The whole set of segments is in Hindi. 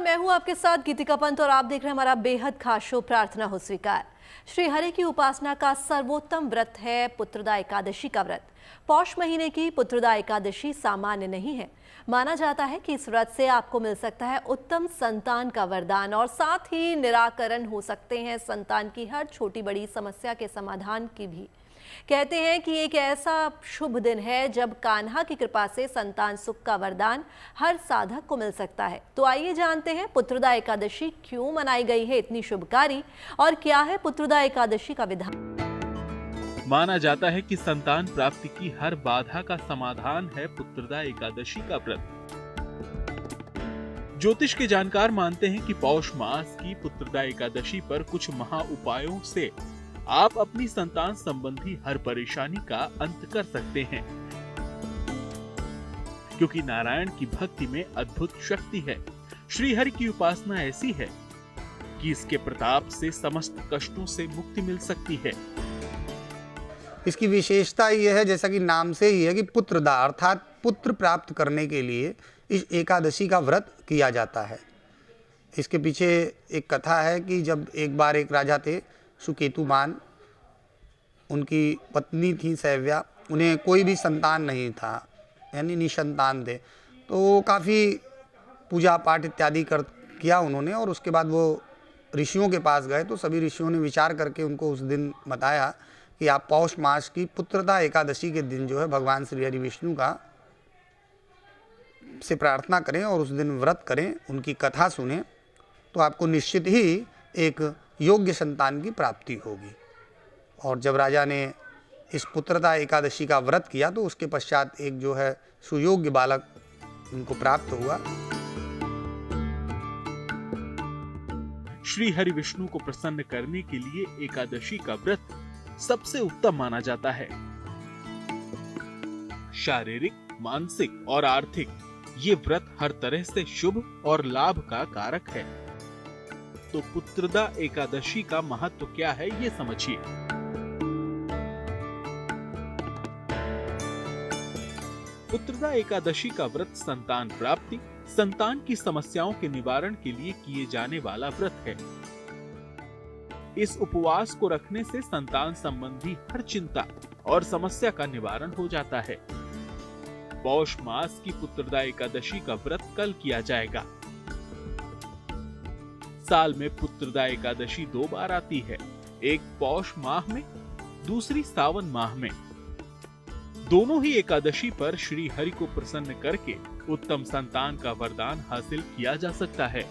नमस्कार, मैं हूं आपके साथ गीतिका पंत और आप देख रहे हैं हमारा बेहद खास शो प्रार्थना हो स्वीकार। श्री हरि की उपासना का सर्वोत्तम व्रत है पुत्रदा एकादशी का व्रत। पौष महीने की पुत्रदा एकादशी सामान्य नहीं है। माना जाता है कि इस व्रत से आपको मिल सकता है उत्तम संतान का वरदान और साथ ही निराकरण हो सकते हैं संतान की हर छोटी बड़ी समस्या के समाधान की भी। कहते हैं कि एक ऐसा शुभ दिन है जब कान्हा की कृपा से संतान सुख का वरदान हर साधक को मिल सकता है। तो आइए जानते हैं पुत्रदा एकादशी क्यों मनाई गई है इतनी शुभकारी और क्या है पुत्रदा एकादशी का विधान। माना जाता है कि संतान प्राप्ति की हर बाधा का समाधान है पुत्रदा एकादशी का व्रत। ज्योतिष के जानकार मानते हैं कि पौष मास की पुत्रदा एकादशी पर कुछ महा उपायों से आप अपनी संतान संबंधी हर परेशानी का अंत कर सकते हैं, क्योंकि नारायण की भक्ति में अद्भुत शक्ति है। श्री हरि की उपासना ऐसी है कि इसके प्रताप से समस्त कष्टों से मुक्ति मिल सकती है। इसकी विशेषता यह है, जैसा कि नाम से ही है, कि पुत्रदा अर्थात पुत्र प्राप्त करने के लिए इस एकादशी का व्रत किया जाता है। इसके पीछे एक कथा है कि जब एक बार एक राजा थे सुकेतुमान, उनकी पत्नी थी सैव्या, उन्हें कोई भी संतान नहीं था, यानी निसंतान थे। तो काफ़ी पूजा पाठ इत्यादि किया उन्होंने और उसके बाद वो ऋषियों के पास गए। तो सभी ऋषियों ने विचार करके उनको उस दिन बताया कि आप पौष मास की पुत्रदा एकादशी के दिन जो है भगवान श्री हरि विष्णु का से प्रार्थना करें और उस दिन व्रत करें, उनकी कथा सुने, तो आपको निश्चित ही एक योग्य संतान की प्राप्ति होगी। और जब राजा ने इस पुत्रदा एकादशी का व्रत किया तो उसके पश्चात एक जो है सुयोग्य बालक उनको प्राप्त हुआ। श्री हरि विष्णु को प्रसन्न करने के लिए एकादशी का व्रत सबसे उत्तम माना जाता है। शारीरिक, मानसिक और आर्थिक ये व्रत हर तरह से शुभ और लाभ का कारक है। तो पुत्रदा एकादशी का महत्व क्या है, ये समझिए। पुत्रदा एकादशी का व्रत संतान प्राप्ति, संतान की समस्याओं के निवारण के लिए किए जाने वाला व्रत है। इस उपवास को रखने से संतान संबंधी हर चिंता और समस्या का निवारण हो जाता है। पौष मास की पुत्रदा एकादशी का व्रत कल किया जाएगा। साल में पुत्रदा एकादशी 2 बार आती है, एक पौष माह में, दूसरी सावन माह में। दोनों ही एकादशी पर श्री हरि को प्रसन्न करके उत्तम संतान का वरदान हासिल किया जा सकता है।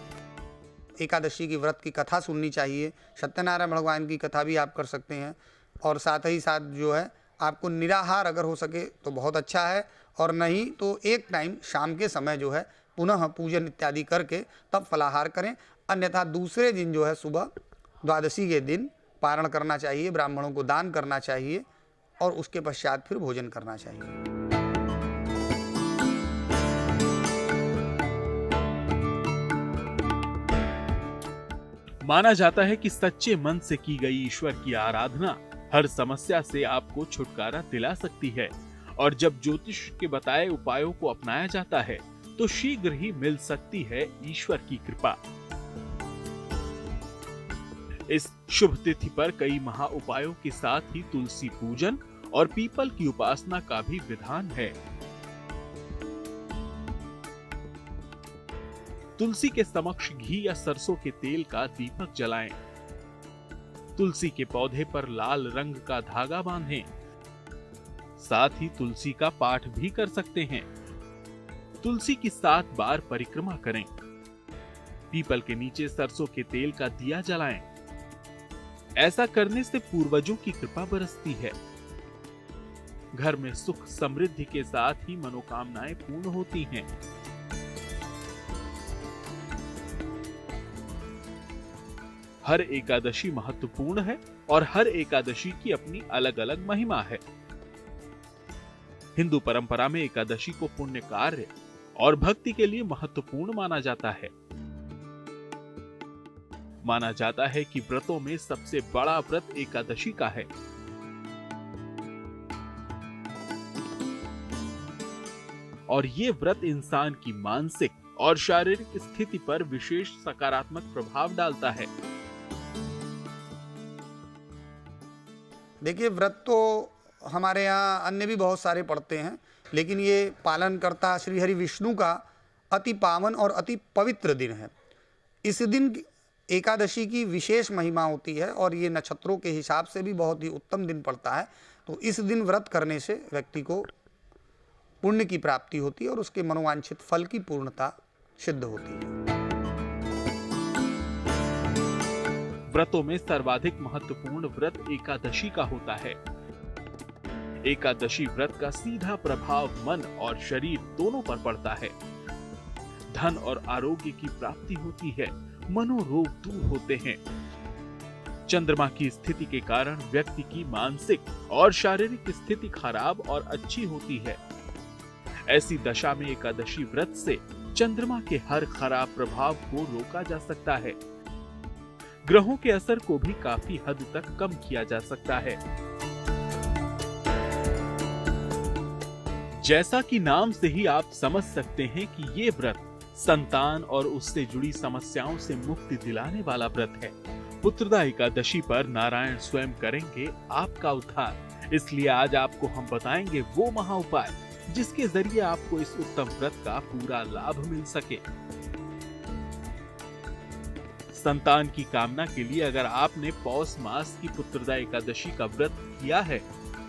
एकादशी की व्रत की कथा सुननी चाहिए। सत्यनारायण भगवान की कथा भी आप कर सकते हैं और साथ ही साथ जो है आपको निराहार अगर हो सके तो बहुत अच्छा है, और नहीं तो एक टाइम शाम के समय जो है पुनः पूजन इत्यादि करके तब फलाहार करें। अन्यथा दूसरे दिन जो है सुबह द्वादशी के दिन पारण करना चाहिए, ब्राह्मणों को दान करना चाहिए और उसके पश्चात फिर भोजन करना चाहिए। माना जाता है कि सच्चे मन से की गई ईश्वर की आराधना हर समस्या से आपको छुटकारा दिला सकती है, और जब ज्योतिष के बताए उपायों को अपनाया जाता है तो शीघ्र ही मिल सकती है ईश्वर की कृपा। इस शुभ तिथि पर कई महा उपायों के साथ ही तुलसी पूजन और पीपल की उपासना का भी विधान है। तुलसी के समक्ष घी या सरसों के तेल का दीपक जलाएं। तुलसी के पौधे पर लाल रंग का धागा बांधें। साथ ही तुलसी का पाठ भी कर सकते हैं। तुलसी की 7 बार परिक्रमा करें। पीपल के नीचे सरसों के तेल का दिया जलाएं। ऐसा करने से पूर्वजों की कृपा बरसती है। घर में सुख समृद्धि के साथ ही मनोकामनाएं पूर्ण होती हैं। हर एकादशी महत्वपूर्ण है और हर एकादशी की अपनी अलग अलग महिमा है। हिंदू परंपरा में एकादशी को पुण्य कार्य और भक्ति के लिए महत्वपूर्ण माना जाता है। माना जाता है कि व्रतों में सबसे बड़ा व्रत एकादशी का है। और ये व्रत इंसान की मानसिक और शारीरिक स्थिति पर विशेष सकारात्मक प्रभाव डालता है। देखिए, व्रत तो हमारे यहाँ अन्य भी बहुत सारे पढ़ते हैं, लेकिन ये पालनकर्ता श्री हरि विष्णु का अति पावन और अति पवित्र दिन है। इस दिन एकादशी की विशेष महिमा होती है और ये नक्षत्रों के हिसाब से भी बहुत ही उत्तम दिन पड़ता है। तो इस दिन व्रत करने से व्यक्ति को पुण्य की प्राप्ति होती है और उसके मनोवांछित फल की पूर्णता सिद्ध होती है। व्रतों में सर्वाधिक महत्वपूर्ण व्रत एकादशी का होता है। एकादशी व्रत का सीधा प्रभाव मन और शरीर दोनों पर पड़ता है। धन और आरोग्य की प्राप्ति होती है, मनोरोग दूर होते हैं। चंद्रमा की स्थिति के कारण व्यक्ति की मानसिक और शारीरिक स्थिति खराब और अच्छी होती है। ऐसी दशा में एकादशी व्रत से चंद्रमा के हर खराब प्रभाव को रोका जा सकता है। ग्रहों के असर को भी काफी हद तक कम किया जा सकता है। जैसा कि नाम से ही आप समझ सकते हैं कि ये व्रत संतान और उससे जुड़ी समस्याओं से मुक्ति दिलाने वाला व्रत है। पुत्रदा एकादशी पर नारायण स्वयं करेंगे आपका उद्धार। इसलिए आज आपको हम बताएंगे वो महा उपाय जिसके जरिए आपको इस उत्तम व्रत का पूरा लाभ मिल सके। संतान की कामना के लिए अगर आपने पौष मास की पुत्रदा एकादशी का व्रत किया है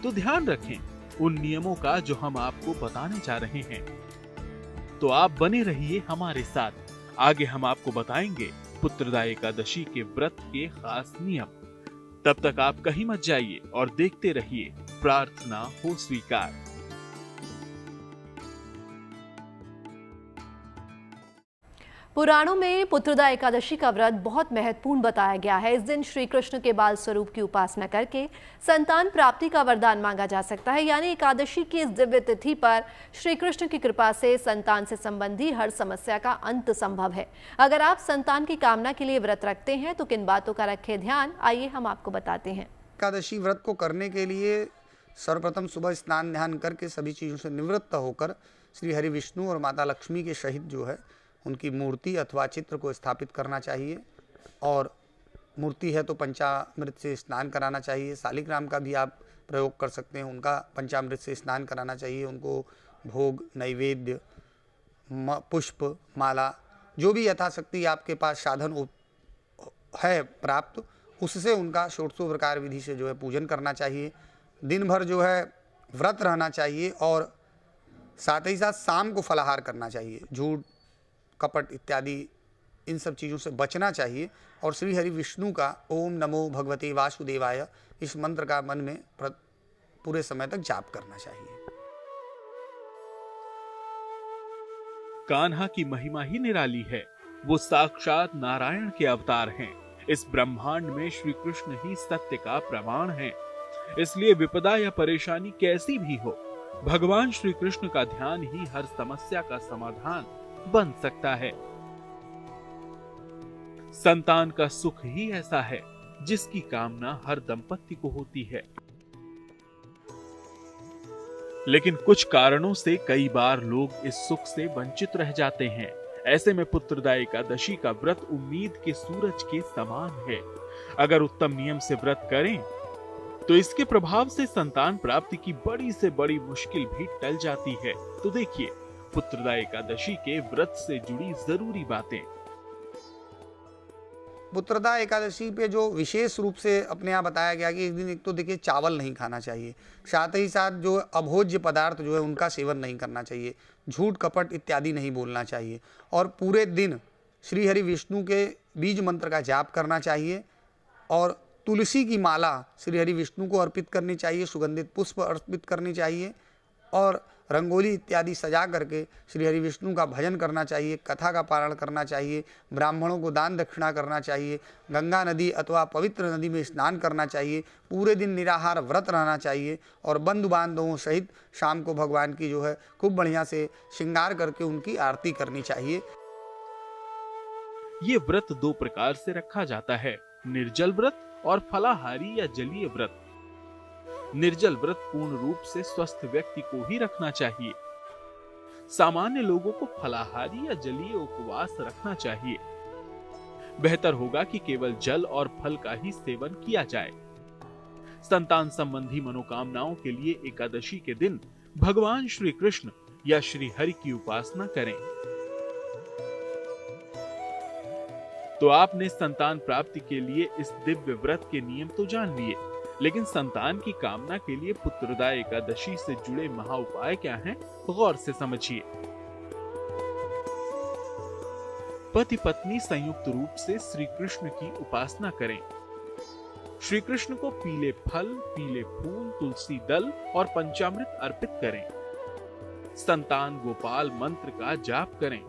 तो ध्यान रखें उन नियमों का जो हम आपको बताने जा रहे हैं। तो आप बने रहिए हमारे साथ। आगे हम आपको बताएंगे पुत्रदा एकादशी के व्रत के खास नियम। तब तक आप कहीं मत जाइए और देखते रहिए प्रार्थना हो स्वीकार। पुराणों में पुत्रदा एकादशी का व्रत बहुत महत्वपूर्ण बताया गया है। इस दिन श्री कृष्ण के बाल स्वरूप की उपासना करके संतान प्राप्ति का वरदान मांगा जा सकता है। यानी एकादशी की इस दिव्य तिथि पर श्री कृष्ण की कृपा से संतान से संबंधी हर समस्या का अंत संभव है। अगर आप संतान की कामना के लिए व्रत रखते हैं तो किन बातों का रखें ध्यान, आइए हम आपको बताते हैं। एकादशी व्रत को करने के लिए सर्वप्रथम सुबह स्नान ध्यान करके सभी चीज़ों से निवृत्त होकर श्री हरि विष्णु और माता लक्ष्मी के सहित जो है उनकी मूर्ति अथवा चित्र को स्थापित करना चाहिए। और मूर्ति है तो पंचामृत से स्नान कराना चाहिए। शालिग्राम का भी आप प्रयोग कर सकते हैं, उनका पंचामृत से स्नान कराना चाहिए। उनको भोग, नैवेद्य, पुष्प, माला, जो भी यथाशक्ति आपके पास साधन है प्राप्त, उससे उनका षोडशोपचार विधि से जो है पूजन करना चाहिए। दिन भर जो है व्रत रहना चाहिए और साथ ही साथ शाम को फलाहार करना चाहिए। झूठ, कपट इत्यादि इन सब चीज़ों से बचना चाहिए और श्री हरि विष्णु का ओम नमो भगवते वासुदेवाय इस मंत्र का मन में पूरे समय तक जाप करना चाहिए। कान्हा की महिमा ही निराली है। वो साक्षात नारायण के अवतार हैं। इस ब्रह्मांड में श्री कृष्ण ही सत्य का प्रमाण है। इसलिए विपदा या परेशानी कैसी भी हो, भगवान श्री कृष्ण का ध्यान ही हर समस्या का समाधान बन सकता है। संतान का सुख ही ऐसा है जिसकी कामना हर दंपति को होती है। लेकिन कुछ कारणों से कई बार लोग इस सुख से वंचित रह जाते हैं। ऐसे में पुत्रदा एकादशी का व्रत उम्मीद के सूरज के समान है। अगर उत्तम नियम से व्रत करें तो इसके प्रभाव से संतान प्राप्ति की बड़ी से बड़ी मुश्किल भी टल जाती है। तो देखिए पुत्रदा एकादशी के व्रत से जुड़ी जरूरी बातें। पुत्रदा एकादशी पे जो विशेष रूप से अपने यहाँ बताया गया कि इस दिन एक तो देखिए चावल नहीं खाना चाहिए, साथ ही साथ जो अभोज्य पदार्थ जो है उनका सेवन नहीं करना चाहिए, झूठ कपट इत्यादि नहीं बोलना चाहिए और पूरे दिन श्री हरि विष्णु के बीज मंत्र का जाप करना चाहिए और तुलसी की माला श्री हरि विष्णु को अर्पित करनी चाहिए, सुगंधित पुष्प अर्पित करनी चाहिए और रंगोली इत्यादि सजा करके श्री हरि विष्णु का भजन करना चाहिए, कथा का पारण करना चाहिए, ब्राह्मणों को दान दक्षिणा करना चाहिए, गंगा नदी अथवा पवित्र नदी में स्नान करना चाहिए, पूरे दिन निराहार व्रत रहना चाहिए और बंधु बांधवों सहित शाम को भगवान की जो है खूब बढ़िया से श्रृंगार करके उनकी आरती करनी चाहिए। ये व्रत दो प्रकार से रखा जाता है, निर्जल व्रत और फलाहारी या जलीय व्रत। निर्जल व्रत पूर्ण रूप से स्वस्थ व्यक्ति को ही रखना चाहिए। सामान्य लोगों को फलाहारी या जलीय उपवास रखना चाहिए। बेहतर होगा कि केवल जल और फल का ही सेवन किया जाए। संतान संबंधी मनोकामनाओं के लिए एकादशी के दिन भगवान श्री कृष्ण या श्री हरि की उपासना करें। तो आपने संतान प्राप्ति के लिए इस दिव्य व्रत के नियम तो जान लिए, लेकिन संतान की कामना के लिए पुत्रदा एकादशी से जुड़े महा उपाय क्या हैं? गौर से समझिए। पति पत्नी संयुक्त रूप से श्री कृष्ण की उपासना करें। श्री कृष्ण को पीले फल, पीले फूल, तुलसी दल और पंचामृत अर्पित करें। संतान गोपाल मंत्र का जाप करें।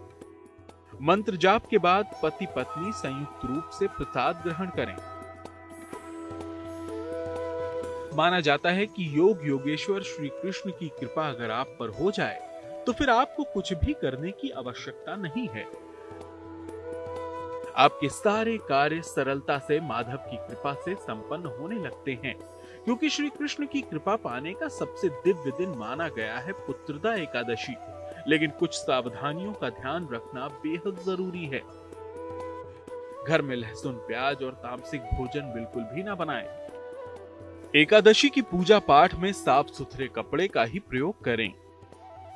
मंत्र जाप के बाद पति पत्नी संयुक्त रूप से प्रसाद ग्रहण करें। माना जाता है कि योग योगेश्वर श्री कृष्ण की कृपा अगर आप पर हो जाए तो फिर आपको कुछ भी करने की आवश्यकता नहीं है। आपके सारे कार्य सरलता से माधव की कृपा से संपन्न होने लगते हैं, क्योंकि श्री कृष्ण की कृपा पाने का सबसे दिव्य दिन माना गया है पुत्रदा एकादशी। लेकिन कुछ सावधानियों का ध्यान रखना बेहद जरूरी है। घर में लहसुन, प्याज और तामसिक भोजन बिल्कुल भी ना बनाएं। एकादशी की पूजा पाठ में साफ सुथरे कपड़े का ही प्रयोग करें।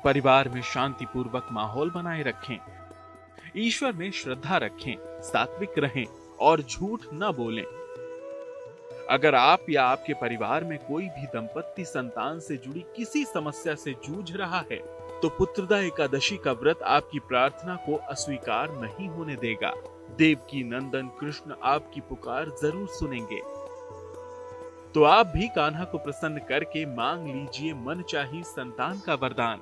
परिवार में शांतिपूर्वक माहौल बनाए रखें। ईश्वर में श्रद्धा रखें, सात्विक रहें और झूठ न बोलें। अगर आप या आपके परिवार में कोई भी दंपत्ति संतान से जुड़ी किसी समस्या से जूझ रहा है तो पुत्रदा एकादशी का व्रत आपकी प्रार्थना को अस्वीकार नहीं होने देगा। देवकी नंदन कृष्ण आपकी पुकार जरूर सुनेंगे। तो आप भी कान्हा को प्रसन्न करके मांग लीजिए मनचाही संतान का वरदान।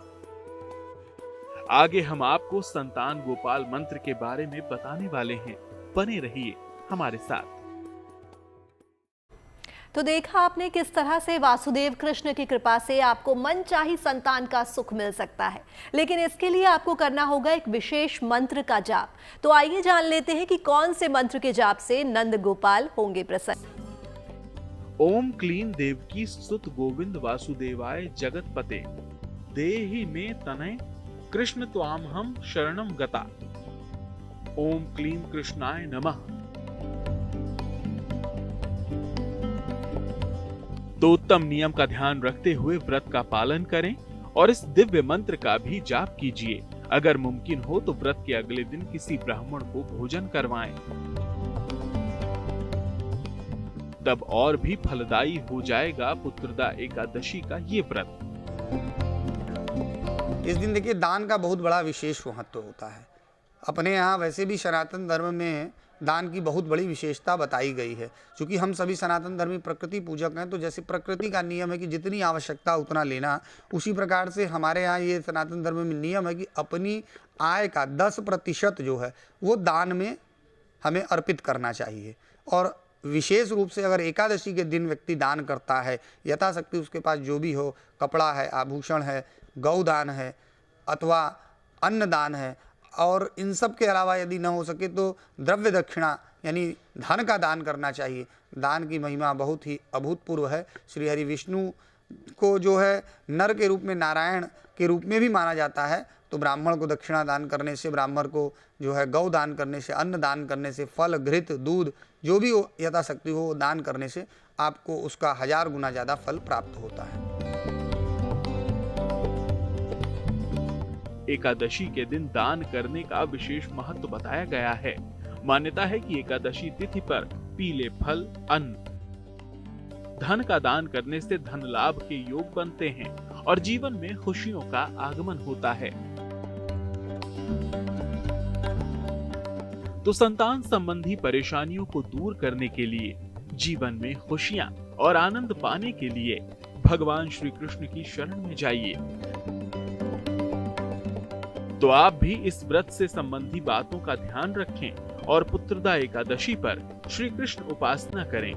आगे हम आपको संतान गोपाल मंत्र के बारे में बताने वाले हैं। बने रहिए हमारे साथ। तो देखा आपने किस तरह से वासुदेव कृष्ण की कृपा से आपको मनचाही संतान का सुख मिल सकता है, लेकिन इसके लिए आपको करना होगा एक विशेष मंत्र का जाप। तो आइए जान लेते हैं कि कौन से मंत्र के जाप से नंद गोपाल होंगे प्रसन्न। ओम क्लीं देवकी सुत गोविंद वासुदेवाय जगतपते देहि मे तनय कृष्ण त्वाम हम शरणम गता। ओम क्लीं कृष्णाय नमः। तो उत्तम नियम का ध्यान रखते हुए व्रत का पालन करें और इस दिव्य मंत्र का भी जाप कीजिए। अगर मुमकिन हो तो व्रत के अगले दिन किसी ब्राह्मण को भोजन करवाएं। तब और भी फलदायी हो जाएगा पुत्रदा एकादशी का ये व्रत। इस दिन देखिए दान का बहुत बड़ा विशेष महत्व होता है। अपने यहाँ वैसे भी सनातन धर्म में दान की बहुत बड़ी विशेषता बताई गई है। क्योंकि हम सभी सनातन धर्मी प्रकृति पूजक हैं, तो जैसे प्रकृति का नियम है कि जितनी आवश्यकता उतना लेना, उसी प्रकार से हमारे यहाँ ये सनातन धर्म में नियम है कि अपनी आय का 10% जो है वो दान में हमें अर्पित करना चाहिए। और विशेष रूप से अगर एकादशी के दिन व्यक्ति दान करता है, यथाशक्ति उसके पास जो भी हो, कपड़ा है, आभूषण है, गौदान है अथवा अन्नदान है, और इन सब के अलावा यदि न हो सके तो द्रव्य दक्षिणा यानी धन का दान करना चाहिए। दान की महिमा बहुत ही अभूतपूर्व है। श्री हरि विष्णु को जो है नर के रूप में, नारायण के रूप में भी माना जाता है। तो ब्राह्मण को दक्षिणा दान करने से, ब्राह्मण को जो है गौ दान करने से, अन्न दान करने से, फल, घृत, दूध जो भी यथाशक्ति हो दान करने से आपको उसका 1000 गुना ज़्यादा फल प्राप्त होता है। एकादशी के दिन दान करने का विशेष महत्व बताया गया है। मान्यता है कि एकादशी तिथि पर पीले फल, अन्न, धन का दान करने से धन लाभ के योग बनते हैं और जीवन में खुशियों का आगमन होता है। तो संतान संबंधी परेशानियों को दूर करने के लिए, जीवन में खुशियां और आनंद पाने के लिए भगवान श्री कृष्ण की शरण में जाइए। तो आप भी इस व्रत से संबंधी बातों का ध्यान रखें और पुत्रदा एकादशी पर श्री कृष्ण उपासना करें।